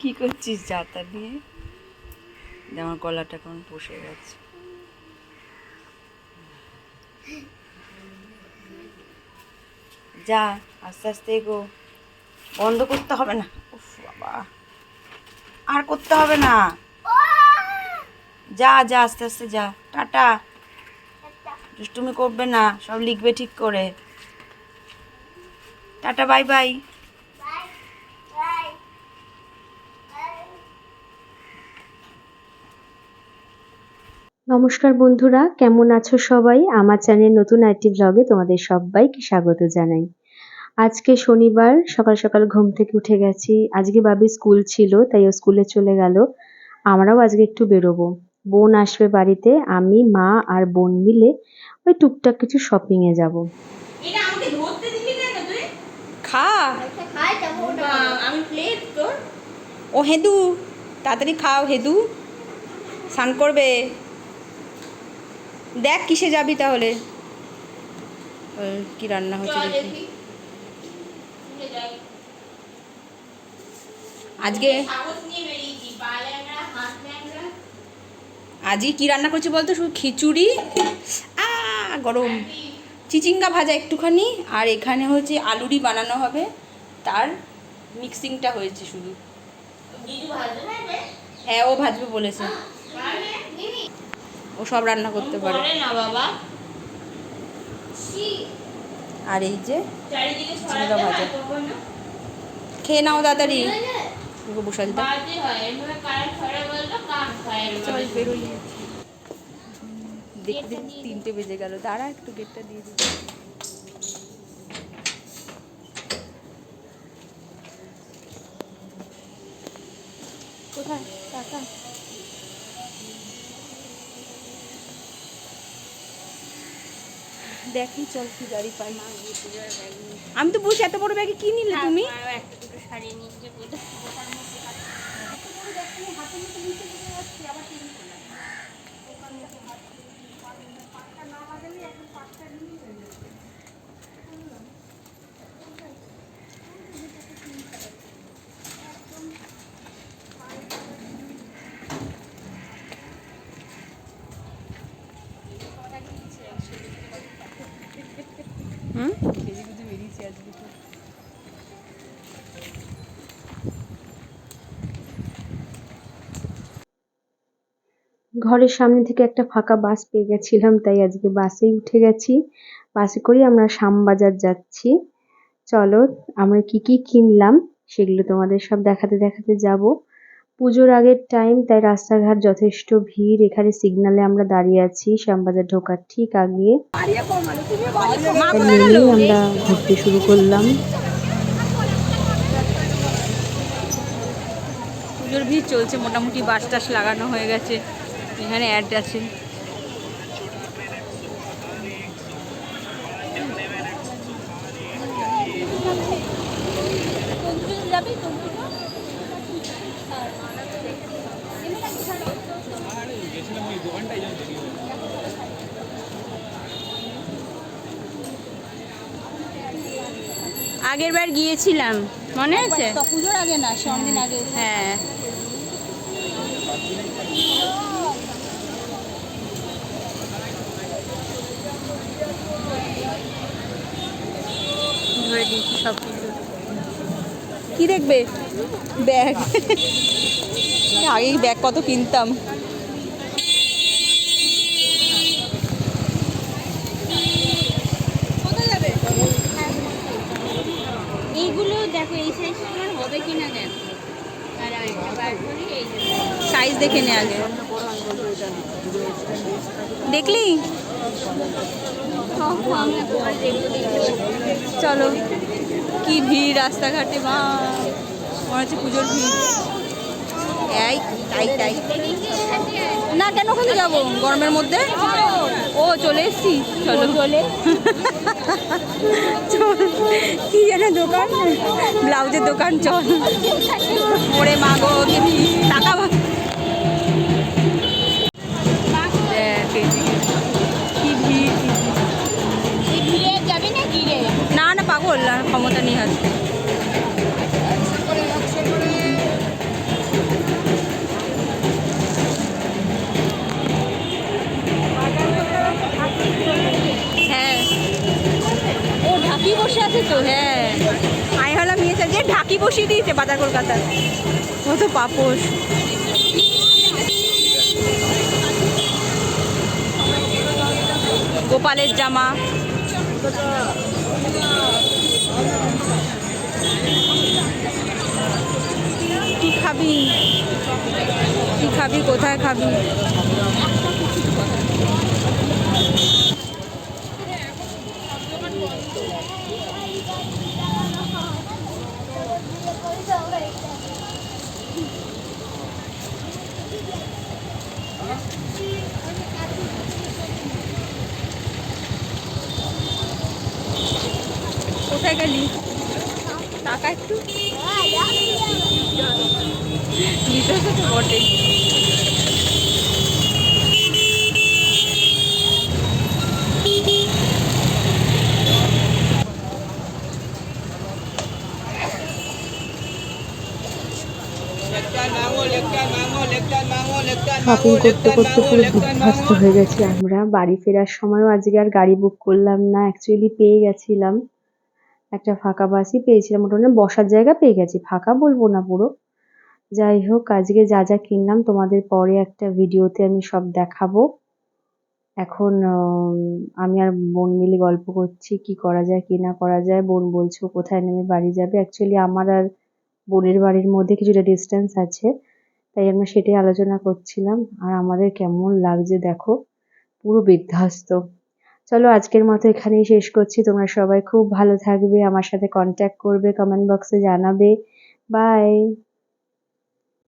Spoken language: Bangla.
কি করছিস যাতা দিয়ে? আমার গলাটা কেমন বসে গেছে। যা আস্তে আস্তে এগো, বন্ধ করতে হবে না। উফ বাবা, আর করতে হবে না। যা যা আস্তে আস্তে যা। টাটা। দুষ্টুমি করবে না, সব লিখবে ঠিক করে। Tata, bye bye. নমস্কার বন্ধুরা, কেমন আছো সবাই? আমার চ্যানেল নতুন আরেকটি ব্লগে তোমাদের সবাইকে স্বাগত জানাই। আজকে শনিবার, সকাল সকাল ঘুম থেকে উঠে গেছি। আজকে বাবির স্কুল ছিল, তাই ও স্কুলে চলে গেল। আমরাও আজকে একটু বেরোবো। বোন আসবে বাড়িতে, আমি, মা আর বোন মিলে ওই টুকটাক কিছু শপিং এ যাব। এটা আমাকে ধরতে দিবি কেন তুই? খা। আমি প্লেট তোর। ও হেদু, তাড়াতাড়ি খাও হেদু, স্নান করবে। দেখ কিসে যাবি তাহলে। কি রান্না হচ্ছে দেখি। আজকে আজকে কি রান্না করছি বলতো? শুধু খিচুড়ি, গরম চিচিঙ্গা ভাজা একটুখানি, আর এখানে হচ্ছে আলুরি বানানো হবে, তার মিক্সিংটা হয়েছে শুধু। হ্যাঁ, ও ভাজবে বলেছে, ও সব রান্না করতে পারে না বাবা। আর এই যে চিচিঙ্গা ভাজা। খেয়ে নাও তাড়াতাড়ি, বসে আছে। চল বেরোই। দেখতে 3টে বেজে গেল, দাঁড়া একটু গেটটা দিয়ে দিই। কোথায় টাকা? দেখি চল কি গাড়ি পাই। আমি তো বুঝি এত বড় ব্যাগে কি নিলে তুমি? একটা দুটো শাড়ি নিয়ে বেরিয়েছি আজকে তো। ঘরের সামনে থেকে একটা ফাঁকা বাস পেয়ে গেছিলাম, তাই আজকে বাসেই উঠে গেছি। বাসে করেই আমরা শ্যামবাজার যাচ্ছি। চলো, আমরা কি কি কিনলাম সেগুলো তোমাদের সব দেখাতে দেখাতে যাব। পুজোর আগের টাইম, তাই রাস্তাঘাট যথেষ্ট ভিড়। এখানে সিগন্যালে আমরা দাঁড়িয়ে আছি, শ্যামবাজার ঢোকার ঠিক আগে। নেমেই আমরা ঘুরতে শুরু করলাম। পুজোর ভিড় চলছে, মোটামুটি বাস টাস লাগানো হয়ে গেছে, এখানে অ্যাড আছে। আগের বার গিয়েছিলাম, মনে আছে? পুজোর আগে না, সন্দিন আগে। হ্যাঁ, ধরে দিয়েছি সব কিছু। কি দেখবে? ব্যাগ। আগে ব্যাগ কত কিনতাম। এইগুলো দেখো, এই সাইজ তোমার হবে কিনা দেখো। আর একটা বার করি, এই সাইজ দেখে নে আগে। দেখলি? চলো, কি ভিড় রাস্তাঘাটে, মা মনে হচ্ছে পুজোর ভিড়। এই তাই তাই না, কেন ওখানে যাবো গরমের মধ্যে? ও চলে এসছি, চলো চলে। চল, কি জানে দোকান, ব্লাউজের দোকান, চল। ওরে মা গো, কি ভিড়, টাকা কি ভিড়। ঘিরে যাবি না ঘিরে? না না, পাগল, আর ক্ষমতা নেই হাতে। বসিয়ে দিয়েছে বাজার কলকাতার, কত পাপোশ। গোপালের জামা, কি খাবি, কি খাবি, কোথায় খাবি? কোথায় গেলি? টাকা একটু নিতে তো বটেই। শপিং করতে করতে পুরো বিধ্বস্ত হয়ে গেছি আমরা। বাড়ি ফেরার সময়ও আজকে আর গাড়ি বুক করলাম না, অ্যাকচুয়ালি পেয়ে গেছিলাম, একটা ফাঁকা বাসই পেয়েছিলাম, মোটামুটি বসার জায়গা পেয়ে গেছি, ফাঁকা বলবো না পুরো। যাই হোক, আজকে যা যা কিনলাম তোমাদের পরে একটা ভিডিওতে আমি সব দেখাবো। এখন আমি আর বোন মিলে গল্প করছি কি করা যায় কি না করা যায়। বোন বলছে ও কোথায় নেমে বাড়ি যাবে। অ্যাকচুয়ালি আমার আর বোনের বাড়ির মধ্যে কিছুটা ডিস্টেন্স আছে, তাই আমরা সেটাই আলোচনা করছিলাম। আর আমাদের কেমন লাগছে দেখো, পুরো বিধ্বস্ত। চলো আজকের মতো এখানেই শেষ করছি। তোমরা সবাই খুব ভালো থাকবে, আমার সাথে কন্ট্যাক্ট করবে, কমেন্ট বক্সে জানাবে। বাই।